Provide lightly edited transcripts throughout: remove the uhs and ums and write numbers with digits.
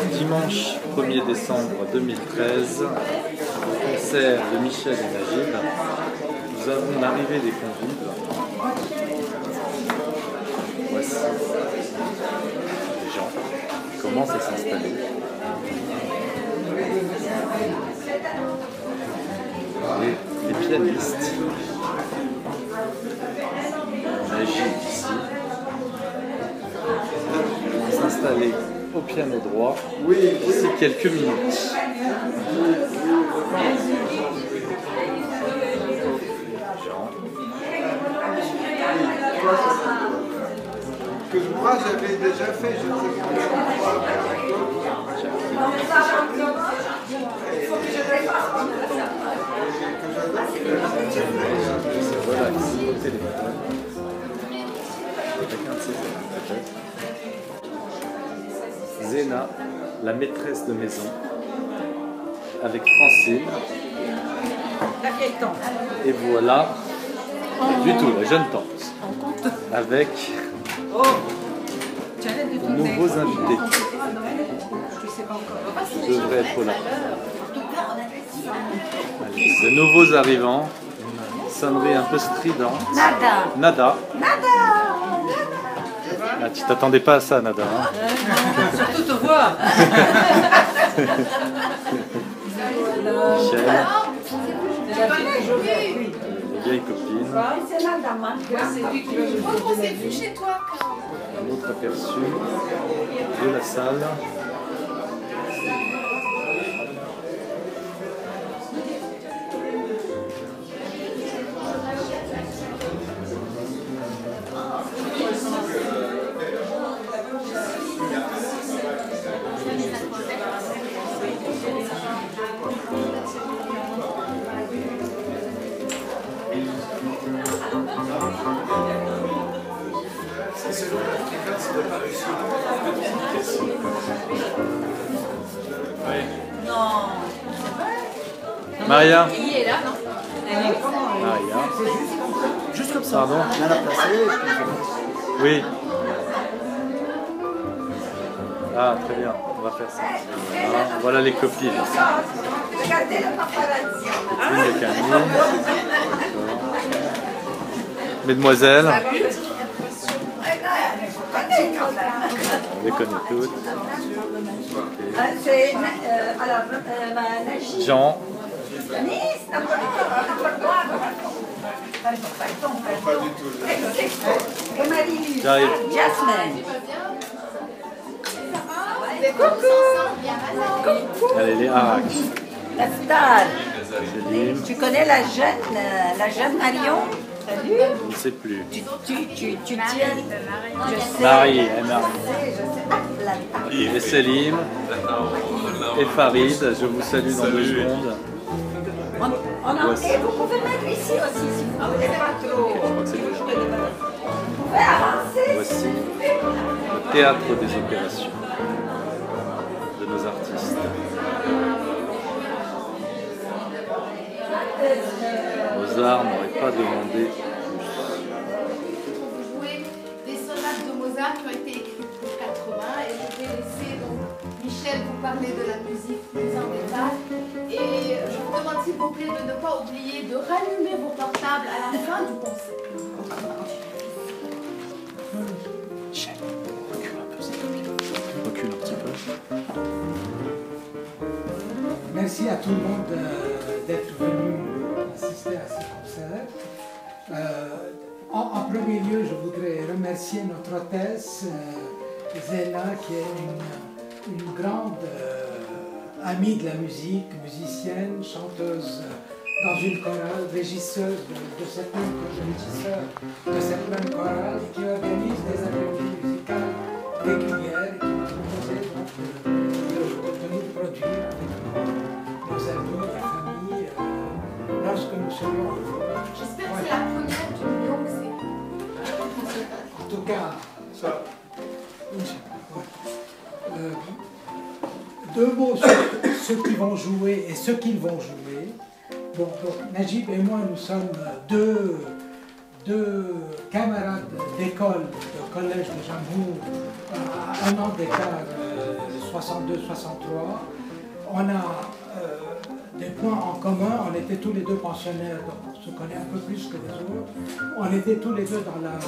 Dimanche 1er décembre 2013, au concert de Michel et Najib, nous avons l'arrivée des convives. Voici les gens qui commencent à s'installer. Et les pianistes. Najib ici. Vont s'installer au piano droit d'ici quelques minutes. Que moi j'avais déjà fait, je ne sais pas. Voilà, ici au téléphone. Avec un de ses amis peut-être. Zéna, la maîtresse de maison, avec Francine. La vieille tante. Et voilà, du tout, la jeune tante. Avec de nouveaux invités. Je devrais être là. Allez, de nouveaux arrivants. Sonnerie un peu stridente. Nada. Nada. Ah, tu t'attendais pas à ça, Nada. Hein? Surtout te voir. Michel. Une vieille copine. Un autre aperçu de la salle. Maria. Maria. Juste comme ça. Pardon. Bien la placer. Oui. Ah, très bien. On va faire ça. Voilà les copines. Copine de Camille. Mesdemoiselles. On les connaît toutes. Okay. Jean. J'arrive. Jasmine. Allez, les Harak. La star. Céline. Tu connais la jeune Marion? Salut. Je ne sais plus. Tu tiens. Je sais. Marie, et Je Marie. sais. Et Céline. Et Farid. Je vous salue dans 2 secondes. Voici. Et vous pouvez mettre ici aussi si vous ne voulez pas trop. Je crois que c'est déjà. Vous pouvez avancer. Voici le théâtre des opérations de nos artistes. Mozart n'aurait pas demandé plus. Vous jouez des sonates de Mozart qui ont été écrites pour 80 et je vais laisser donc Michel vous parler de la musique plus en détail. Et je vous demande s'il vous plaît de ne pas oublier de rallumer vos portables à la fin du concert. Michel, recule un peu, s'il te plaît. Recule un petit peu. Merci à tout le monde d'être venu assister à ce concert. En premier lieu, je voudrais remercier notre hôtesse, Zéna, qui est une grande amie de la musique, musicienne, chanteuse dans une chorale, régisseuse de cette même chorale, qui organise des après-midi musicales régulières et qui m'a proposé de nous produire avec nos amis et familles lorsque nous serions. J'espère que c'est la première d'une longue série. En tout cas, ça. Deux mots sur ceux qui vont jouer et ceux qu'ils vont jouer. Bon, donc, Najib et moi, nous sommes deux camarades d'école, de collège de Jamhour, à un an d'écart, 62-63. On a des points en commun, on était tous les deux pensionnaires, donc on se connaît un peu plus que les autres. On était tous les deux dans la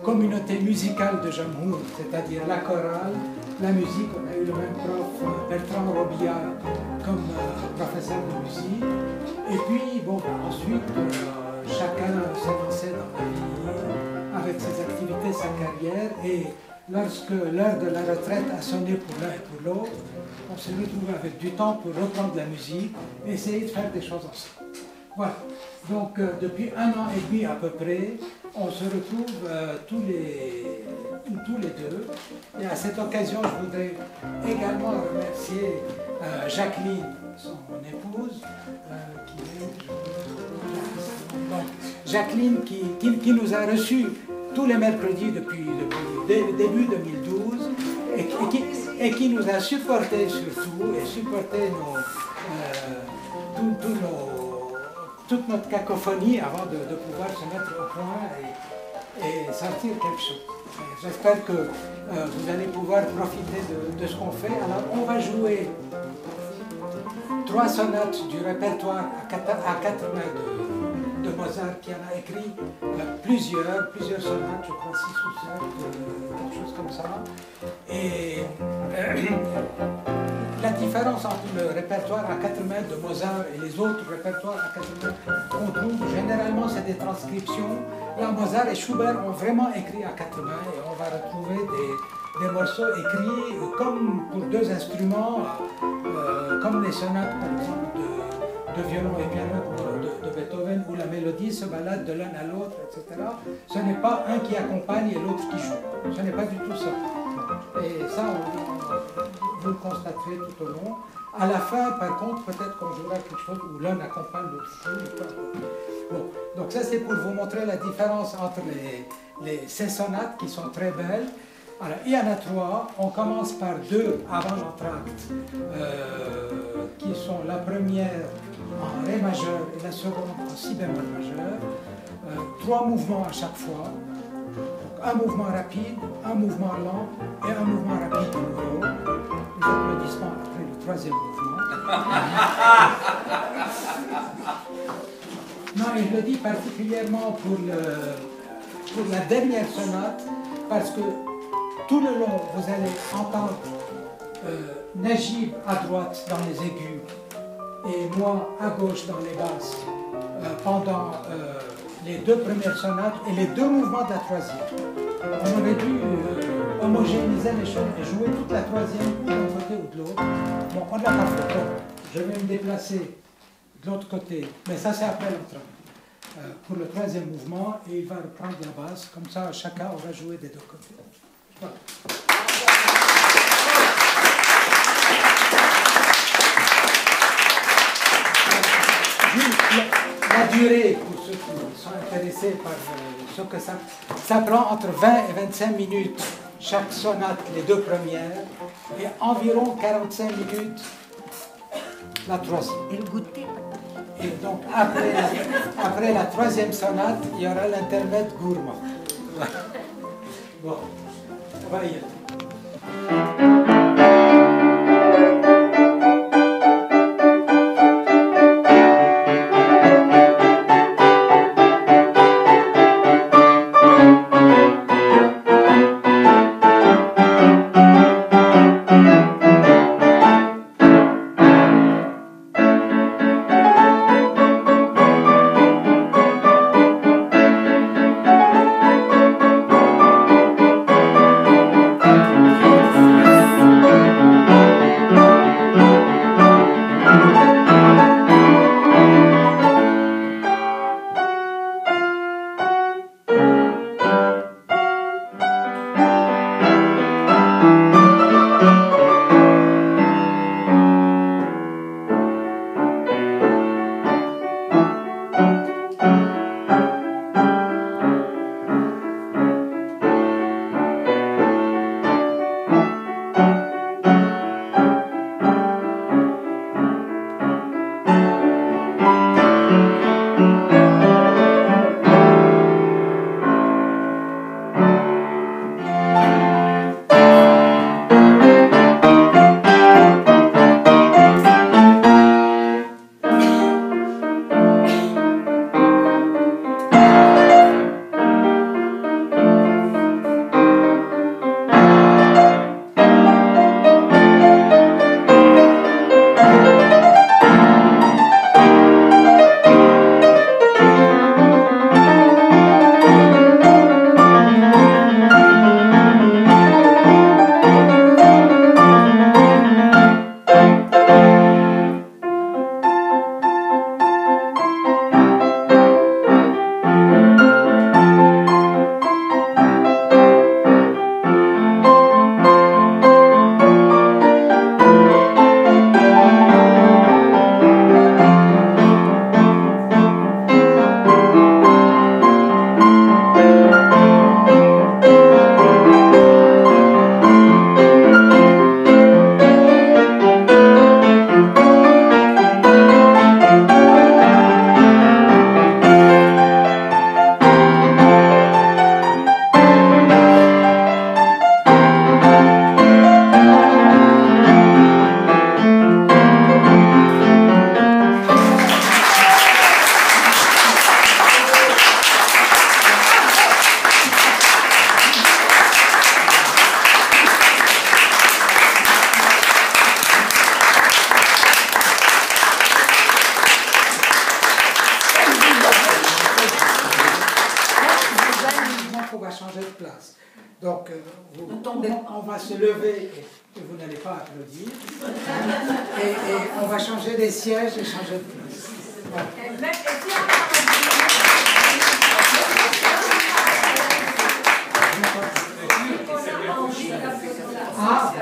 communauté musicale de Jamhour, c'est-à-dire la chorale, la musique. On a eu le même prof, Bertrand Robillard, comme professeur de musique. Et puis, bon, ensuite, chacun s'est lancé dans la vie avec ses activités, sa carrière. Et lorsque l'heure de la retraite a sonné pour l'un et pour l'autre, on s'est retrouvé avec du temps pour reprendre la musique et essayer de faire des choses ensemble. Voilà. Donc, depuis 1 an et demi à peu près, on se retrouve tous les deux. Et à cette occasion, je voudrais également remercier Jacqueline, son épouse, Jacqueline qui nous a reçus tous les mercredis depuis début 2012 et qui nous a supportés surtout et supporté toute notre cacophonie avant de pouvoir se mettre au point et sortir quelque chose. J'espère que vous allez pouvoir profiter de ce qu'on fait. Alors on va jouer 3 sonates du répertoire à 4 mains de Mozart, qui en a écrit plusieurs sonates, je crois 6 ou 7, quelque chose comme ça. Et la différence entre le répertoire à 4 mains de Mozart et les autres répertoires à 4 mains qu'on trouve, généralement c'est des transcriptions. Là, Mozart et Schubert ont vraiment écrit à 4 mains et on va retrouver des morceaux écrits comme pour 2 instruments, comme les sonates par exemple de violon et piano de Beethoven, où la mélodie se balade de l'un à l'autre, etc. Ce n'est pas un qui accompagne et l'autre qui joue. Ce n'est pas du tout ça. Et ça, vous le constaterez tout au long. À la fin, par contre, peut-être qu'on jouera quelque chose où l'un accompagne l'autre. Bon, donc ça c'est pour vous montrer la différence entre ces sonates qui sont très belles. Alors, il y en a 3. On commence par 2 avant l'entracte, qui sont la première en Ré majeur et la seconde en Si bémol majeur. 3 mouvements à chaque fois. Donc, un mouvement rapide, un mouvement lent et un mouvement rapide de nouveau. Les applaudissements après le 3e mouvement. Non, et je le dis particulièrement pour la dernière sonate, parce que tout le long, vous allez entendre Najib à droite dans les aigus et moi à gauche dans les basses pendant les 2 premières sonates et les 2 mouvements de la 3e. On aurait dû homogénéiser les choses et jouer toute la 3e d'un côté ou de l'autre. Bon, on ne l'a pas fait. Donc, je vais me déplacer de l'autre côté, mais ça c'est après l'entrée. Pour le 3e mouvement, et il va reprendre la basse, comme ça chacun aura joué des 2 côtés. Voilà. La durée, pour ceux qui sont intéressés par ce que ça prend entre 20 et 25 minutes chaque sonate, les 2 premières, et environ 45 minutes la 3e. Et le goûter. Et donc après la 3e sonate, il y aura l'intermède gourmand. Bon, on va y aller. se lever et vous n'allez pas applaudir. Et on va changer les sièges et changer de place. Voilà. Ah,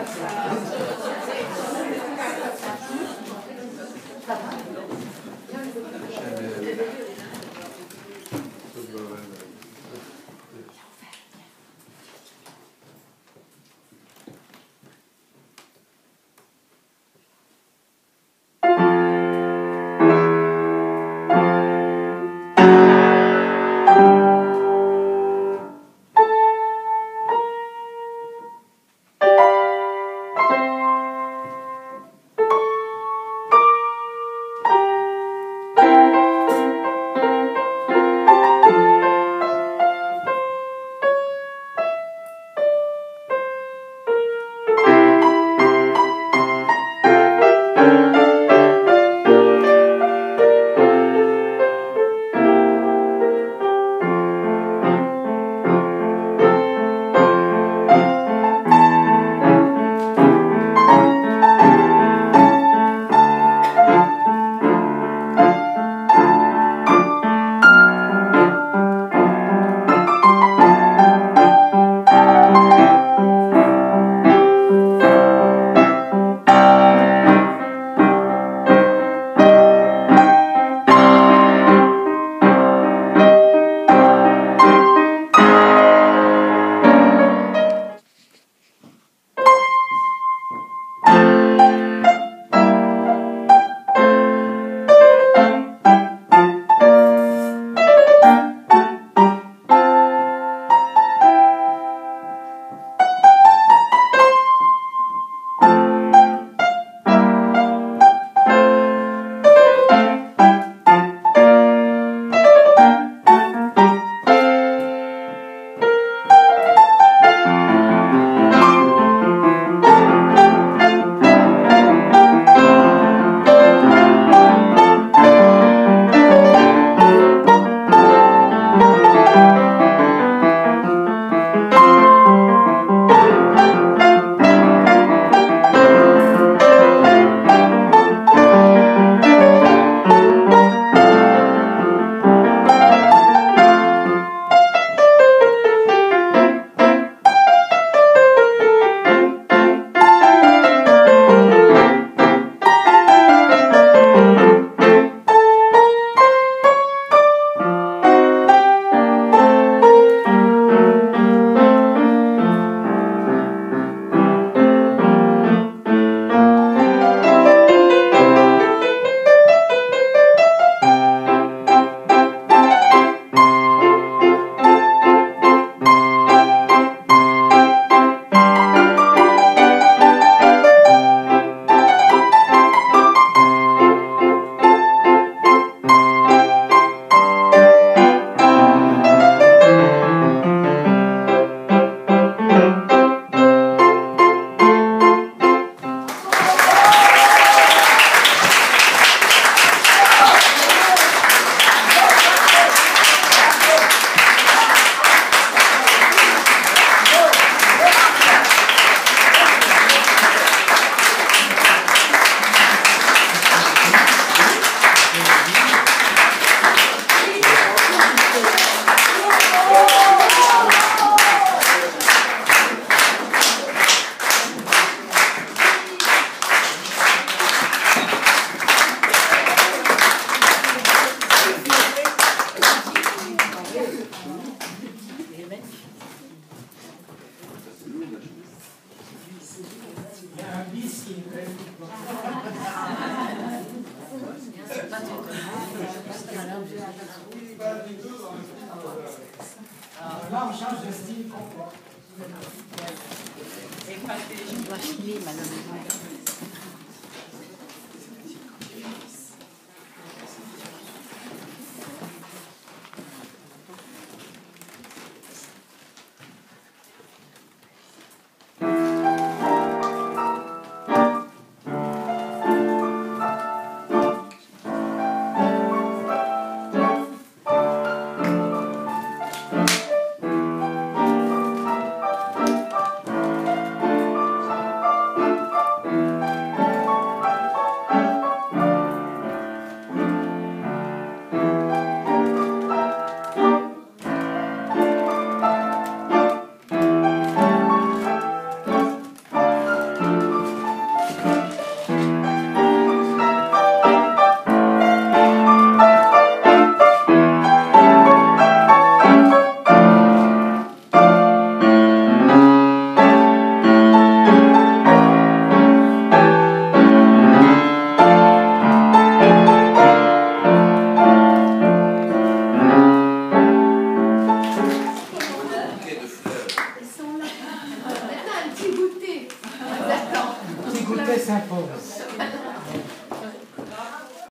Là, on change de style complètement. Je dois filer, malheureusement. s'impose.